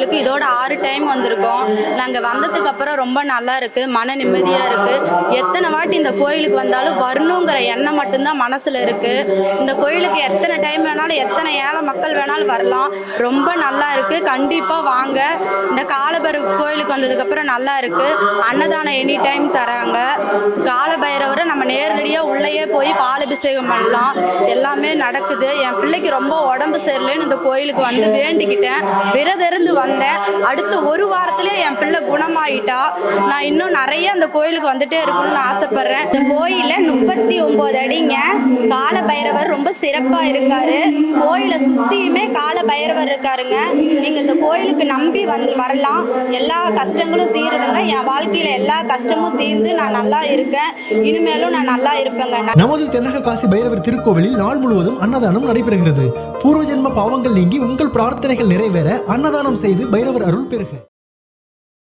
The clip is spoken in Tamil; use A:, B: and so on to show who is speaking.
A: கோயிலுக்கு இதோட 6 டைம் வந்திருக்கோம். நாங்கள் வந்ததுக்கப்புறம் ரொம்ப நல்லா இருக்குது, மன நிம்மதியாக இருக்குது. எத்தனை வாட்டி இந்த கோயிலுக்கு வந்தாலும் வரணுங்கிற எண்ணம் மட்டும்தான் மனசில் இருக்குது. இந்த கோயிலுக்கு எத்தனை டைம் வேணாலும் எத்தனை ஏழை மக்கள் வேணாலும் வரலாம். ரொம்ப நல்லா இருக்குது, கண்டிப்பாக வாங்க. இந்த காலபைரவர் கோயிலுக்கு வந்ததுக்கப்புறம் நல்லா இருக்குது. அன்னதானம் எனி டைம் தராங்க. காலபைரவரை நம்ம நேரடியாக உள்ளேயே போய் பால் அபிஷேகம் பண்ணலாம். எல்லாமே நடக்குது. என் பிள்ளைக்கு ரொம்ப உடம்பு சரியில்லைன்னு இந்த கோயிலுக்கு வந்து வேண்டிக்கிட்டேன். விரதிருந்து வந்தேன். அடுத்த ஒரு வாரத்திலே என் பிள்ளை குணமாயிட்டா. நான் இன்னும் நிறைய அந்த கோயிலுக்கு வந்துட்டே இருக்கணும்னு ஆசைப்படுறேன். இந்த கோயிலில் 39 அடிங்க. காலபைரவர் ரொம்ப சிறப்பாக இருக்காரு. கோயிலை சுற்றியுமே காலபைரவர் இருக்காருங்க. நீங்கள் இந்த கோயிலுக்கு நம்பி வரலாம். எல்லா கஷ்டங்களும் தீருதுங்க. என் வாழ்க்கையில் எல்லா கஷ்டமும் தீர்ந்து நான் நல்லா இருக்கேன். இனிமேலும் நான் நல்லா இருப்பேங்க.
B: நமது தென்னக காசி பைரவர் திருக்கோவிலில் நாள் முழுவதும் அன்னதானம் நடைபெறுகிறது. பூர்வ ஜென்ம பாவங்கள் நீங்கி உங்கள் பிரார்த்தனைகள் நிறைவேற அன்னதானம் செய்து பைரவர் அருள் பெறுக.